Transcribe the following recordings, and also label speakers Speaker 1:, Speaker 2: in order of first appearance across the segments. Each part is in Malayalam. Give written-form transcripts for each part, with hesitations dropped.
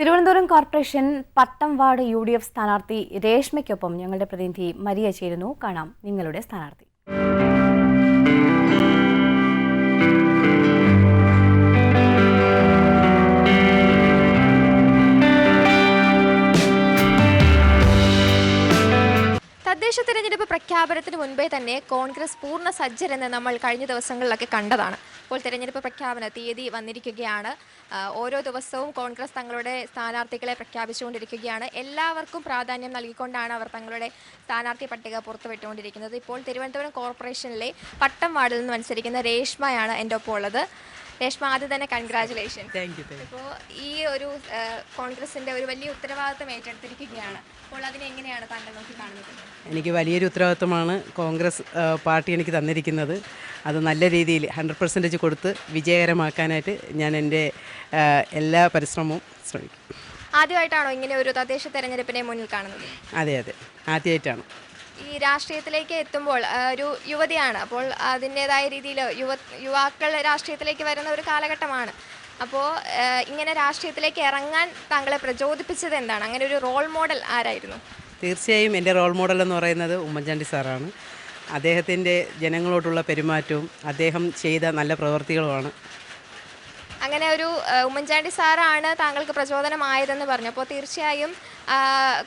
Speaker 1: തിരുവനന്തപുരം കോർപ്പറേഷൻ പട്ടം വാർഡ് UDF സ്ഥാനാർത്ഥി രേഷ്മയ്ക്കൊപ്പം ഞങ്ങളുടെ പ്രതിനിധി മരിയ ചേരുന്നു. കാണാം നിങ്ങളുടെ സ്ഥാനാർത്ഥി.
Speaker 2: തദ്ദേശ തെരഞ്ഞെടുപ്പ് പ്രഖ്യാപനത്തിന് മുൻപേ തന്നെ കോൺഗ്രസ് പൂർണ്ണ സജ്ജരെന്ന് നമ്മൾ കഴിഞ്ഞ ദിവസങ്ങളിലൊക്കെ കണ്ടതാണ്. ഇപ്പോൾ തെരഞ്ഞെടുപ്പ് പ്രഖ്യാപന തീയതി വന്നിരിക്കുകയാണ്. ഓരോ ദിവസവും കോൺഗ്രസ് തങ്ങളുടെ സ്ഥാനാർത്ഥികളെ പ്രഖ്യാപിച്ചുകൊണ്ടിരിക്കുകയാണ്. എല്ലാവർക്കും പ്രാധാന്യം നൽകിക്കൊണ്ടാണ് അവർ തങ്ങളുടെ സ്ഥാനാർത്ഥി പട്ടിക പുറത്തുവിട്ടുകൊണ്ടിരിക്കുന്നത്. ഇപ്പോൾ തിരുവനന്തപുരം കോർപ്പറേഷനിലെ പട്ടം വാർഡിൽ നിന്ന് മത്സരിക്കുന്ന രേഷ്മയാണ് എൻ്റെ ഒപ്പം ഉള്ളത്. രേഷ്മ, ആദ്യം തന്നെ കൺഗ്രാജുലേഷൻ. ഇപ്പോൾ ഈ ഒരു കോൺഗ്രസിൻ്റെ ഒരു വലിയ ഉത്തരവാദിത്തം ഏറ്റെടുത്തിരിക്കുകയാണ്. അപ്പോൾ അതിനെ എങ്ങനെയാണ് താങ്കൾ നോക്കി കാണുന്നത്?
Speaker 3: എനിക്ക് വലിയൊരു ഉത്തരവാദിത്തമാണ് കോൺഗ്രസ് പാർട്ടി എനിക്ക് തന്നിരിക്കുന്നത്. അത് നല്ല രീതിയിൽ 100% കൊടുത്ത് വിജയകരമാക്കാനായിട്ട് ഞാൻ എൻ്റെ എല്ലാ പരിശ്രമവും ശ്രമിക്കും.
Speaker 2: ആദ്യമായിട്ടാണോ ഇങ്ങനെ ഒരു തദ്ദേശ തെരഞ്ഞെടുപ്പിനെ മുന്നിൽ കാണുന്നത്?
Speaker 3: അതെ, ആദ്യമായിട്ടാണ്.
Speaker 2: ഈ രാഷ്ട്രീയത്തിലേക്ക് എത്തുമ്പോൾ ഒരു യുവതിയാണ്, അപ്പോൾ അതിൻ്റേതായ രീതിയിൽ യുവാക്കൾ രാഷ്ട്രീയത്തിലേക്ക് വരുന്ന ഒരു കാലഘട്ടമാണ്. അപ്പോൾ ഇങ്ങനെ രാഷ്ട്രീയത്തിലേക്ക് ഇറങ്ങാൻ താങ്കളെ പ്രചോദിപ്പിച്ചത് എന്താണ്? അങ്ങനെ ഒരു റോൾ മോഡൽ ആരായിരുന്നു?
Speaker 3: തീർച്ചയായും എൻ്റെ റോൾ മോഡൽ എന്ന് പറയുന്നത് ഉമ്മൻചാണ്ടി സാറാണ്. അദ്ദേഹത്തിൻ്റെ ജനങ്ങളോടുള്ള പെരുമാറ്റവും അദ്ദേഹം ചെയ്ത നല്ല പ്രവൃത്തികളുമാണ്.
Speaker 2: അങ്ങനെ ഒരു ഉമ്മൻചാണ്ടി സാറാണ് താങ്കൾക്ക് പ്രചോദനമായതെന്ന് പറഞ്ഞു. അപ്പോൾ തീർച്ചയായും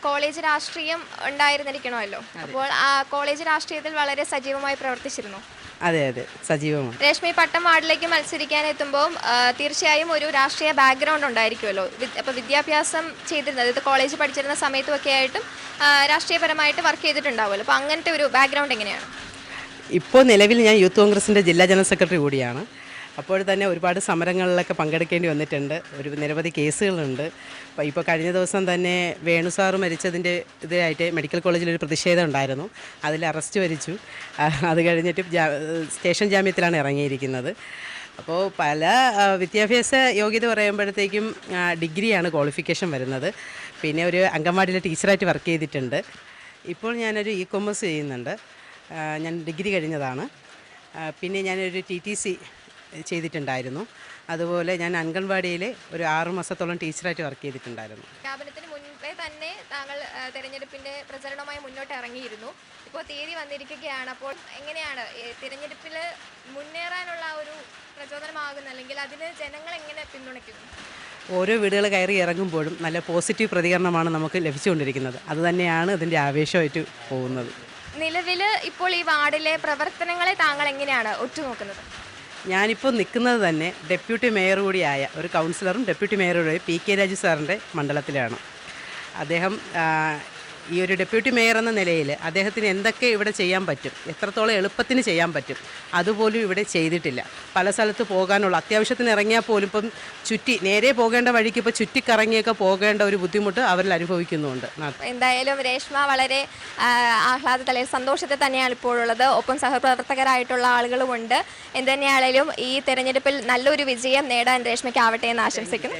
Speaker 2: കോളേജ് രാഷ്ട്രീയം ഉണ്ടായിരുന്നിരിക്കണമല്ലോ. അപ്പോൾ ആ കോളേജ് രാഷ്ട്രീയത്തിൽ വളരെ സജീവമായി പ്രവർത്തിച്ചിരുന്നു.
Speaker 3: അതെ, സജീവമാണ്.
Speaker 2: രേഷ്മ പട്ടം വാർഡിലേക്ക് മത്സരിക്കാൻ എത്തുമ്പോൾ തീർച്ചയായും ഒരു രാഷ്ട്രീയ ബാക്ക്ഗ്രൗണ്ട് ഉണ്ടായിരിക്കുമല്ലോ. അപ്പോൾ വിദ്യാഭ്യാസം ചെയ്തിരുന്നത്, ഇത് കോളേജ് പഠിച്ചിരുന്ന സമയത്തുമൊക്കെ ആയിട്ടും രാഷ്ട്രീയപരമായിട്ട് വർക്ക് ചെയ്തിട്ടുണ്ടാവുമല്ലോ. അപ്പോൾ അങ്ങനത്തെ ഒരു ബാക്ക്ഗ്രൗണ്ട് എങ്ങനെയാണ്?
Speaker 3: ഇപ്പോൾ നിലവിൽ ഞാൻ യൂത്ത് കോൺഗ്രസിൻ്റെ ജില്ലാ ജനറൽ സെക്രട്ടറി കൂടിയാണ്. അപ്പോൾ തന്നെ ഒരുപാട് സമരങ്ങളിലൊക്കെ പങ്കെടുക്കേണ്ടി വന്നിട്ടുണ്ട്. നിരവധി കേസുകളുണ്ട്. ഇപ്പോൾ കഴിഞ്ഞ ദിവസം തന്നെ വേണു സാറ് മരിച്ചതിൻ്റെ ഇതായിട്ട് മെഡിക്കൽ കോളേജിലൊരു പ്രതിഷേധം ഉണ്ടായിരുന്നു. അതിൽ അറസ്റ്റ് വരിച്ചു. അത് കഴിഞ്ഞിട്ട് സ്റ്റേഷൻ ജാമ്യത്തിലാണ് ഇറങ്ങിയിരിക്കുന്നത്. അപ്പോൾ പല വിദ്യാഭ്യാസ യോഗ്യത പറയുമ്പോഴത്തേക്കും ഡിഗ്രിയാണ് ക്വാളിഫിക്കേഷൻ വരുന്നത്. പിന്നെ ഒരു അംഗൻവാടിയിലെ ടീച്ചറായിട്ട് വർക്ക് ചെയ്തിട്ടുണ്ട്. ഇപ്പോൾ ഞാനൊരു ഇ-കൊമേഴ്സ് ചെയ്യുന്നുണ്ട്. ഞാൻ ഡിഗ്രി കഴിഞ്ഞതാണ്. പിന്നെ ഞാനൊരു TTC ചെയ്തിട്ടുണ്ടായിരുന്നു. അതുപോലെ ഞാൻ അംഗൻവാടിയിൽ ഒരു 6 മാസത്തോളം ടീച്ചറായിട്ട് വർക്ക് ചെയ്തിട്ടുണ്ടായിരുന്നു.
Speaker 2: പ്രഖ്യാപനത്തിന് മുൻപേ തന്നെ താങ്കൾ തെരഞ്ഞെടുപ്പിൻ്റെ പ്രചരണവുമായി മുന്നോട്ട് ഇറങ്ങിയിരുന്നു. ഇപ്പോൾ തീയതി വന്നിരിക്കുകയാണ്. അപ്പോൾ എങ്ങനെയാണ് തിരഞ്ഞെടുപ്പിൽ മുന്നേറാനുള്ള ഒരു പ്രചോദനമാകുന്നത്, അല്ലെങ്കിൽ അതിന് ജനങ്ങൾ എങ്ങനെ പിന്തുണയ്ക്കുന്നു?
Speaker 3: ഓരോ വീടുകൾ കയറി ഇറങ്ങുമ്പോഴും നല്ല പോസിറ്റീവ് പ്രതികരണമാണ് നമുക്ക് ലഭിച്ചുകൊണ്ടിരിക്കുന്നത്. അതുതന്നെയാണ് അതിൻ്റെ ആവേശമായിട്ട് പോകുന്നത്.
Speaker 2: നിലവിൽ ഇപ്പോൾ ഈ വാർഡിലെ പ്രവർത്തനങ്ങളെ താങ്കൾ എങ്ങനെയാണ് ഒറ്റുനോക്കുന്നത്?
Speaker 3: ഞാനിപ്പോൾ നിൽക്കുന്നത് തന്നെ ഡെപ്യൂട്ടി മേയർ കൂടിയായ ഒരു കൗൺസിലറും ഡെപ്യൂട്ടി മേയറുടെ PK രാജു സാറിൻ്റെ മണ്ഡലത്തിലാണ്. അദ്ദേഹം ഈ ഒരു ഡെപ്യൂട്ടി മേയർ എന്ന നിലയിൽ അദ്ദേഹത്തിന് എന്തൊക്കെ ഇവിടെ ചെയ്യാൻ പറ്റും, എത്രത്തോളം എളുപ്പത്തിന് ചെയ്യാൻ പറ്റും, അതുപോലും ഇവിടെ ചെയ്തിട്ടില്ല. പല സ്ഥലത്ത് പോകാനുള്ള അത്യാവശ്യത്തിന് ഇറങ്ങിയാൽ പോലും ഇപ്പം നേരെ പോകേണ്ട വഴിക്ക് ഇപ്പോൾ ചുറ്റിക്കറങ്ങിയൊക്കെ പോകേണ്ട ഒരു ബുദ്ധിമുട്ട് അവരിൽ അനുഭവിക്കുന്നുണ്ട്.
Speaker 2: എന്തായാലും രേഷ്മ വളരെ ആഹ്ലാദത്തിൽ സന്തോഷത്തിൽ തന്നെയാണ് ഇപ്പോഴുള്ളത്. ഒപ്പം സഹപ്രവർത്തകരായിട്ടുള്ള ആളുകളുമുണ്ട്. എന്തുതന്നെയാണെങ്കിലും ഈ തെരഞ്ഞെടുപ്പിൽ നല്ലൊരു വിജയം നേടാൻ രേഷ്മയ്ക്ക് ആവട്ടെ എന്ന് ആശംസിക്കുന്നു.